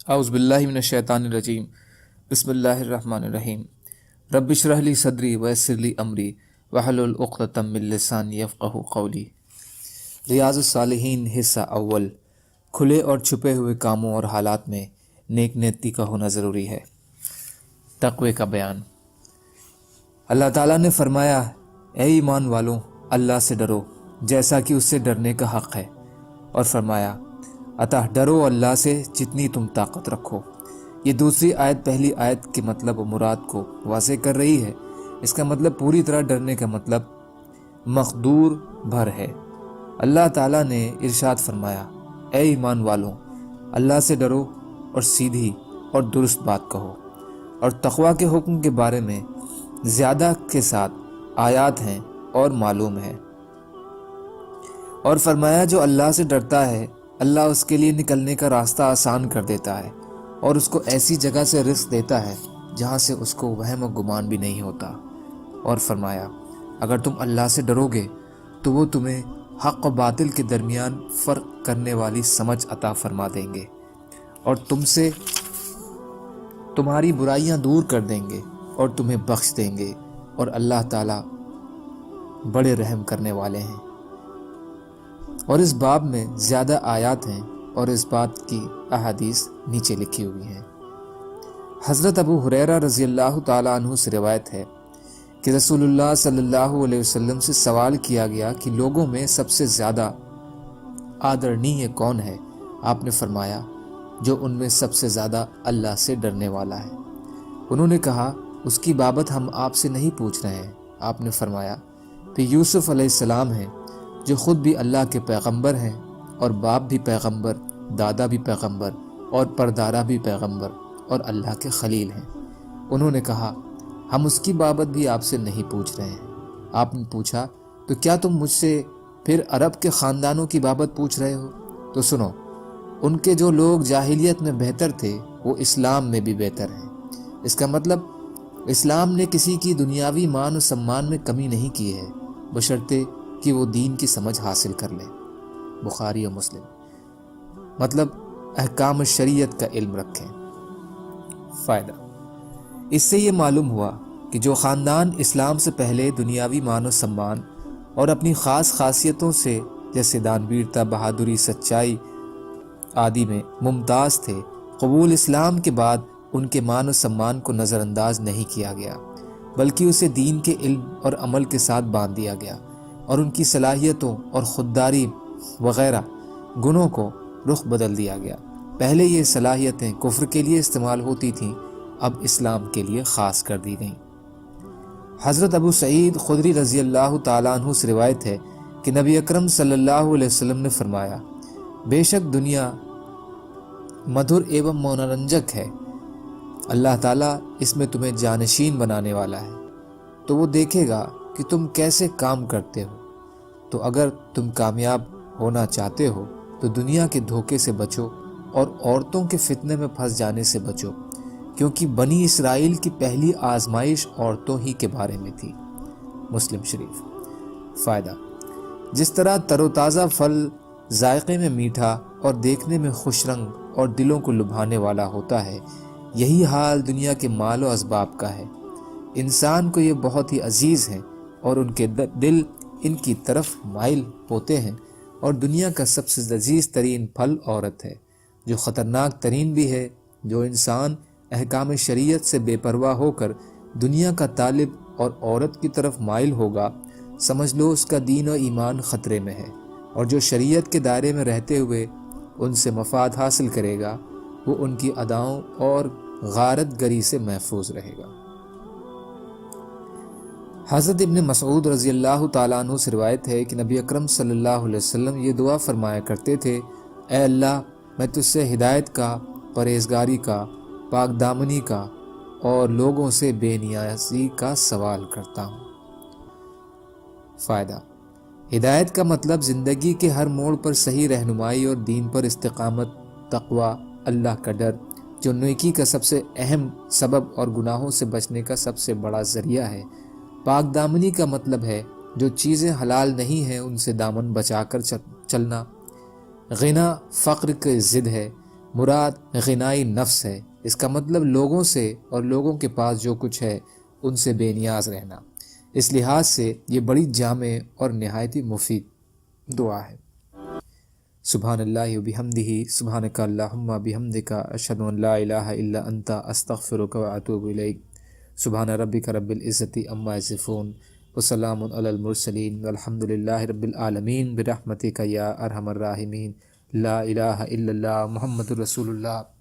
اعوذ باللہ من الشیطان الرجیم بسم اللہ الرحمن الرحیم رب اشرح لی صدری ویسر لی امری واحلل عقدۃ من لسانی یفقہوا قولی۔ ریاض الصالحین حصہ اول۔ کھلے اور چھپے ہوئے کاموں اور حالات میں نیک نیتی کا ہونا ضروری ہے۔ تقوی کا بیان۔ اللہ تعالیٰ نے فرمایا، اے ایمان والوں، اللہ سے ڈرو جیسا کہ اس سے ڈرنے کا حق ہے، اور فرمایا اتح ڈرو اللہ سے جتنی تم طاقت رکھو۔ یہ دوسری آیت پہلی آیت کے مطلب و مراد کو واضح کر رہی ہے۔ اس کا مطلب پوری طرح ڈرنے کا مطلب مقدور بھر ہے۔ اللہ تعالیٰ نے ارشاد فرمایا، اے ایمان والوں، اللہ سے ڈرو اور سیدھی اور درست بات کہو۔ اور تقوی کے حکم کے بارے میں زیادہ کے ساتھ آیات ہیں اور معلوم ہے۔ اور فرمایا جو اللہ سے ڈرتا ہے اللہ اس کے لیے نکلنے کا راستہ آسان کر دیتا ہے، اور اس کو ایسی جگہ سے رزق دیتا ہے جہاں سے اس کو وہم و گمان بھی نہیں ہوتا۔ اور فرمایا اگر تم اللہ سے ڈرو گے تو وہ تمہیں حق و باطل کے درمیان فرق کرنے والی سمجھ عطا فرما دیں گے، اور تم سے تمہاری برائیاں دور کر دیں گے اور تمہیں بخش دیں گے، اور اللہ تعالیٰ بڑے رحم کرنے والے ہیں۔ اور اس باب میں زیادہ آیات ہیں اور اس بات کی احادیث نیچے لکھی ہوئی ہیں۔ حضرت ابو ہریرہ رضی اللہ تعالیٰ عنہ سے روایت ہے کہ رسول اللہ صلی اللہ علیہ وسلم سے سوال کیا گیا کہ لوگوں میں سب سے زیادہ آدرنیہ کون ہے؟ آپ نے فرمایا جو ان میں سب سے زیادہ اللہ سے ڈرنے والا ہے۔ انہوں نے کہا اس کی بابت ہم آپ سے نہیں پوچھ رہے ہیں۔ آپ نے فرمایا کہ یوسف علیہ السلام ہیں جو خود بھی اللہ کے پیغمبر ہیں، اور باپ بھی پیغمبر، دادا بھی پیغمبر، اور پردادا بھی پیغمبر، اور اللہ کے خلیل ہیں۔ انہوں نے کہا ہم اس کی بابت بھی آپ سے نہیں پوچھ رہے ہیں۔ آپ نے پوچھا تو کیا تم مجھ سے پھر عرب کے خاندانوں کی بابت پوچھ رہے ہو؟ تو سنو، ان کے جو لوگ جاہلیت میں بہتر تھے وہ اسلام میں بھی بہتر ہیں۔ اس کا مطلب اسلام نے کسی کی دنیاوی مان و سمان میں کمی نہیں کی ہے، بشرطے کہ وہ دین کی سمجھ حاصل کر لے۔ بخاری و مسلم۔ مطلب احکام شریعت کا علم رکھیں۔ فائدہ۔ اس سے یہ معلوم ہوا کہ جو خاندان اسلام سے پہلے دنیاوی مان و سمان اور اپنی خاص خاصیتوں سے جیسے دانویرتا، بہادری، سچائی آدی میں ممتاز تھے، قبول اسلام کے بعد ان کے مان و سمان کو نظر انداز نہیں کیا گیا، بلکہ اسے دین کے علم اور عمل کے ساتھ باندھ دیا گیا، اور ان کی صلاحیتوں اور خودداری وغیرہ گنوں کو رخ بدل دیا گیا۔ پہلے یہ صلاحیتیں کفر کے لیے استعمال ہوتی تھیں، اب اسلام کے لیے خاص کر دی گئیں۔ حضرت ابو سعید خدری رضی اللہ تعالیٰ عنہ سے روایت ہے کہ نبی اکرم صلی اللہ علیہ وسلم نے فرمایا، بے شک دنیا مدھر ایوم منورنجک ہے، اللہ تعالیٰ اس میں تمہیں جانشین بنانے والا ہے، تو وہ دیکھے گا کہ تم کیسے کام کرتے ہو۔ تو اگر تم کامیاب ہونا چاہتے ہو تو دنیا کے دھوکے سے بچو اور عورتوں کے فتنے میں پھنس جانے سے بچو، کیونکہ بنی اسرائیل کی پہلی آزمائش عورتوں ہی کے بارے میں تھی۔ مسلم شریف۔ فائدہ۔ جس طرح تر و تازہ پھل ذائقے میں میٹھا اور دیکھنے میں خوش رنگ اور دلوں کو لبھانے والا ہوتا ہے، یہی حال دنیا کے مال و اسباب کا ہے۔ انسان کو یہ بہت ہی عزیز ہیں اور ان کے دل ان کی طرف مائل ہوتے ہیں، اور دنیا کا سب سے لذیذ ترین پھل عورت ہے، جو خطرناک ترین بھی ہے۔ جو انسان احکام شریعت سے بے پرواہ ہو کر دنیا کا طالب اور عورت کی طرف مائل ہوگا، سمجھ لو اس کا دین و ایمان خطرے میں ہے، اور جو شریعت کے دائرے میں رہتے ہوئے ان سے مفاد حاصل کرے گا وہ ان کی اداؤں اور غارت گری سے محفوظ رہے گا۔ حضرت ابن مسعود رضی اللہ تعالیٰ عنہ سے روایت ہے کہ نبی اکرم صلی اللہ علیہ وسلم یہ دعا فرمایا کرتے تھے، اے اللہ میں تجھ سے ہدایت کا، پرہیزگاری کا، پاک دامنی کا اور لوگوں سے بے نیازی کا سوال کرتا ہوں۔ فائدہ۔ ہدایت کا مطلب زندگی کے ہر موڑ پر صحیح رہنمائی اور دین پر استقامت، تقوی، اللہ کا ڈر جو نیکی کا سب سے اہم سبب اور گناہوں سے بچنے کا سب سے بڑا ذریعہ ہے۔ پاک دامنی کا مطلب ہے جو چیزیں حلال نہیں ہیں ان سے دامن بچا کر چلنا۔ غنا فقر کی ضد ہے، مراد غنائی نفس ہے۔ اس کا مطلب لوگوں سے اور لوگوں کے پاس جو کچھ ہے ان سے بے نیاز رہنا۔ اس لحاظ سے یہ بڑی جامع اور نہایت ہی مفید دعا ہے۔ سبحان اللہ و بحمدہ، سبحانک اللہم بحمدک، اشہد ان لا الہ الا انت، استغفرک و اتوب الیک۔ سبحان ربک رب العزت عما یصفون، وسلام علی المرسلین، والحمد للہ رب العالمین، برحمتک یا ارحم الراحمین۔ لا الہ الا اللہ محمد رسول اللہ۔